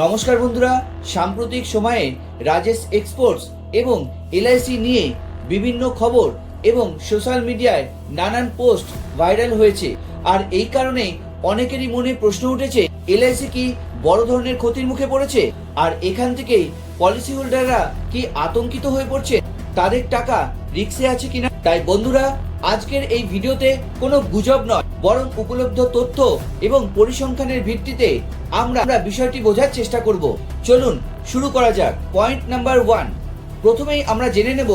নমস্কার বন্ধুরা, সাম্প্রতিক সময়ে রাজেশ এক্সপোর্টস এবং এলআইসি নিয়ে বিভিন্ন খবর এবং সোশ্যাল মিডিয়ায় নানান পোস্ট ভাইরাল হয়েছে। আর এই কারণে অনেকেরই মনে প্রশ্ন উঠেছে, এলআইসি কি বড় ধরনের ক্ষতির মুখে পড়েছে? আর এখান থেকেই পলিসি হোল্ডাররা কি আতঙ্কিত হয়ে পড়ছে, তাদের টাকা রিস্কে আছে কিনা। তাই বন্ধুরা, আজকের এই ভিডিওতে কোনো গুজব নয়, বরং উপলব্ধ তথ্য এবং পরিসংখ্যানের ভিত্তিতে আমরা বিষয়টি বোঝার চেষ্টা করব। চলুন শুরু করা যাক। পয়েন্ট নাম্বার 1, প্রথমেই আমরা জেনে নেব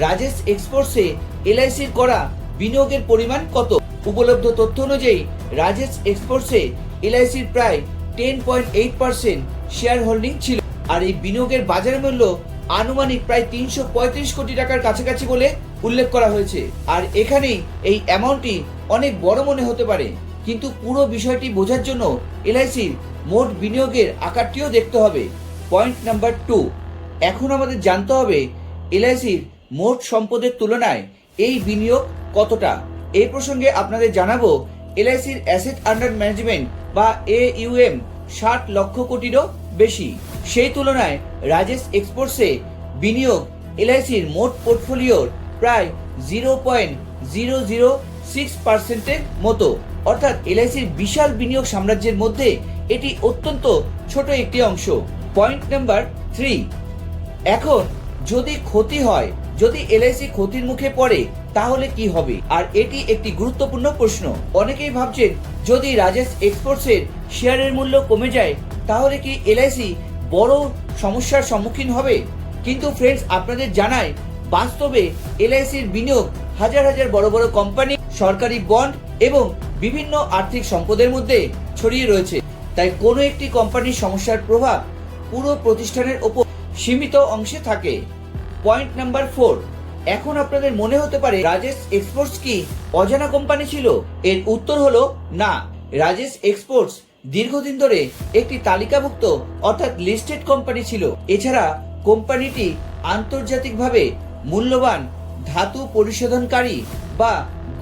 রাজেশ এক্সপোর্টসে এলআইসির করা বিনিয়োগের পরিমাণ কত। উপলব্ধ তথ্য অনুযায়ী রাজেশ এক্সপোর্টসে এলআইসির প্রায় 10.8% শেয়ার হোল্ডিং ছিল। আর এই বিনিয়োগের বাজার মূল্য আনুমানিক প্রায় 335 কোটি টাকার কাছাকাছি বলে উল্লেখ করা হয়েছে। আর এখানেই এই অ্যামাউন্টটি অনেক বড় মনে হতে পারে, কিন্তু পুরো বিষয়টি বোঝার জন্য এলআইসির মোট বিনিয়োগের আকারটিও দেখতে হবে। পয়েন্ট নাম্বার 2, এখন আমাদের জানতে হবে এলআইসির মোট সম্পদের তুলনায় এই বিনিয়োগ কতটা। এই প্রসঙ্গে আপনাদের জানাবো, এলআইসির অ্যাসেট আন্ডার ম্যানেজমেন্ট বা AUM 60 লক্ষ কোটিরও বেশি। সেই তুলনায় রাজেশ এক্সপোর্টসে বিনিয়োগ এলআইসির মোট পোর্টফোলিওর প্রায় 0.006%-এর মতো। অর্থাৎ এলআইসির বিশাল বিনিয়োগ সাম্রাজ্যের মধ্যে এটি অত্যন্ত ছোট একটি অংশ। পয়েন্ট নাম্বার 3, এখন যদি ক্ষতি হয়, যদি এলআইসি ক্ষতির মুখে পড়ে, তাহলে কি হবে? আর এটি একটি গুরুত্বপূর্ণ প্রশ্ন। অনেকেই ভাবছেন, যদি রাজেশ এক্সপোর্টসের শেয়ারের মূল্য কমে যায়, তাহলে কি এলআইসি বড় সমস্যার সম্মুখীন হবে? কিন্তু ফ্রেন্ডস, আপনাদের জানাই, বাস্তবে এলআইসির বিনিয়োগ হাজার হাজার বড় বড় কোম্পানি, সরকারি বন্ড এবং বিভিন্ন আর্থিক সম্পদের মধ্যে ছড়িয়ে রয়েছে। তাই কোনো একটি কোম্পানির সমস্যার প্রভাব পুরো প্রতিষ্ঠানের ওপর সীমিত অংশে থাকে। পয়েন্ট নাম্বার 4, এখন আপনাদের মনে হতে পারে রাজেশ এক্সপোর্টস কি অজানা কোম্পানি ছিল? এর উত্তর হলো না। রাজেশ এক্সপোর্টস দীর্ঘদিন ধরে একটি তালিকাভুক্ত অর্থাৎ লিস্টেড কোম্পানি ছিল। এছাড়া কোম্পানিটি আন্তর্জাতিকভাবে মূল্যবান ধাতু পরিশোধনকারী বা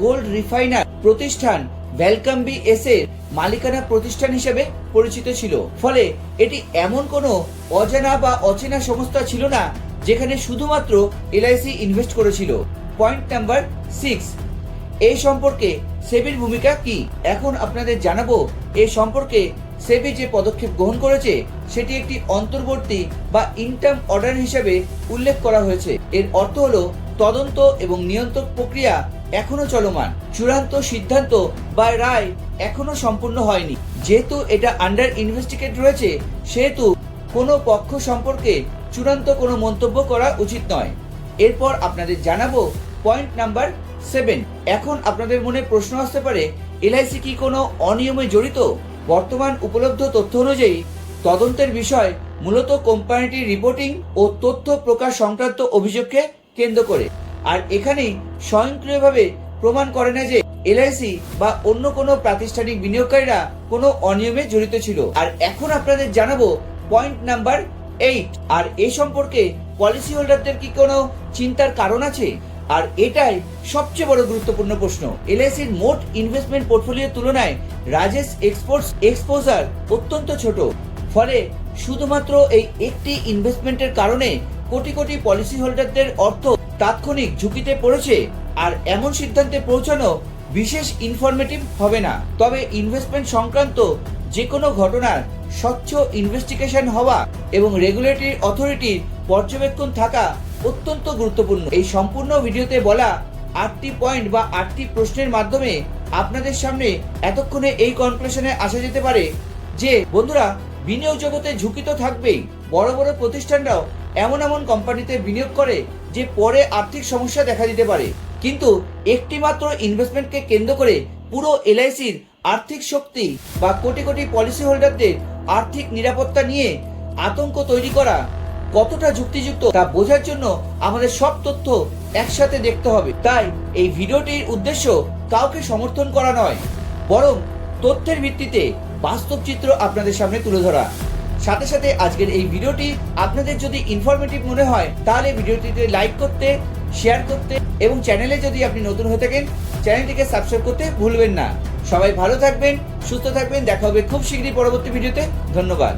গোল্ড রিফাইনার প্রতিষ্ঠান ভ্যালকাম্বি এস এর মালিকানা প্রতিষ্ঠান হিসেবে পরিচিত ছিল। ফলে এটি এমন কোনো অজানা বা অচেনা সংস্থা ছিল না যেখানে শুধুমাত্র এলআইসি ইনভেস্ট করেছিল। পয়েন্ট নাম্বার 6, এই সম্পর্কে সেবির ভূমিকা কি? এখন আপনাদের জানাবো, এই সম্পর্কে সেবি যে পদক্ষেপ গ্রহণ করেছে সেটি একটি অন্তর্বর্তী বা ইন্টার্ম অর্ডার হিসেবে উল্লেখ করা হয়েছে। এর অর্থ হলো তদন্ত এবং নিয়ন্ত্রক প্রক্রিয়া এখনো চলমান, চূড়ান্ত সিদ্ধান্ত বা রায় এখনো সম্পূর্ণ হয়নি। যেহেতু এটা আন্ডার ইনভেস্টিগেট রয়েছে, সেহেতু কোনো পক্ষ সম্পর্কে চূড়ান্ত কোনো মন্তব্য করা উচিত নয়। এরপর আপনাদের জানাবো পয়েন্ট নাম্বার 7, এখন আপনাদের মনে প্রশ্ন আসতে পারে, এলআইসি কি কোনো অনিয়মে জড়িত? বর্তমান উপলব্ধ তথ্য অনুযায়ী তদন্তের বিষয় মূলত কোম্পানিটির রিপোর্টিং ও তথ্য প্রকাশ সংক্রান্ত অভিযোগকে কেন্দ্র করে। আর এখানেই স্বয়ংক্রিয়ভাবে প্রমাণ করে না যে এলআইসি বা অন্য কোনো প্রাতিষ্ঠানিক বিনিয়োগকারীরা কোনো অনিয়মে জড়িত ছিল। আর এখন আপনাদের জানাবো পয়েন্ট নাম্বার 8, আর এ সম্পর্কে পলিসি হোল্ডারদের কি কোনো চিন্তার কারণ আছে? আর এটাই সবচেয়ে বড় গুরুত্বপূর্ণ প্রশ্ন। এলআইসির মোট ইনভেস্টমেন্ট পোর্টফোলিওর তুলনায় রাজেশ এক্সপোর্টস এক্সপোজার অত্যন্ত ছোট। ফলে শুধুমাত্র এই একটি ইনভেস্টমেন্টের কারণে কোটি কোটি পলিসি হোল্ডারদের অর্থ তাৎক্ষণিক ঝুঁকিতে পড়েছে। আর এমন সিদ্ধান্তে পৌঁছানো বিশেষ ইনফরমেটিভ হবে না। তবে ইনভেস্টমেন্ট সংক্রান্ত যে কোনো ঘটনার স্বচ্ছ ইনভেস্টিগেশন হওয়া এবং রেগুলেটরি অথরিটির পর্যবেক্ষণ থাকা অত্যন্ত গুরুত্বপূর্ণ। এই সম্পূর্ণ ভিডিওতে বলা 8টি পয়েন্ট বা 8টি প্রশ্নের মাধ্যমে আপনাদের সামনে এতক্ষণে এই কনক্লুশনে আসা যেতে পারে যে বন্ধুরা, বিনিয়োগ জগতে ঝুঁকি তো থাকবেই। বড় বড় প্রতিষ্ঠানরাও এমন এমন কোম্পানিতে বিনিয়োগ করে যে পরে আর্থিক সমস্যা দেখা দিতে পারে। কিন্তু একটি মাত্র ইনভেস্টমেন্টকে কেন্দ্র করে পুরো এলআইসির আর্থিক শক্তি বা কোটি কোটি পলিসি হোল্ডারদের আর্থিক নিরাপত্তা নিয়ে আতঙ্ক তৈরি করা কতটা যুক্তিযুক্ত তা বোঝার জন্য আমাদের সব তথ্য একসাথে দেখতে হবে। তাই এই ভিডিওটির উদ্দেশ্য কাউকে সমর্থন করা নয়, বরং তথ্যের ভিত্তিতে বাস্তব চিত্র আপনাদের সামনে তুলে ধরা। সাথে সাথে আজকের এই ভিডিওটি আপনাদের যদি ইনফরমেটিভ মনে হয়, তাহলে ভিডিওটিতে লাইক করতে, শেয়ার করতে এবং চ্যানেলে যদি আপনি নতুন হয়ে থাকেন, চ্যানেলটিকে সাবস্ক্রাইব করতে ভুলবেন না। সবাই ভালো থাকবেন, সুস্থ থাকবেন। দেখা হবে খুব শীঘ্রই পরবর্তী ভিডিওতে। ধন্যবাদ।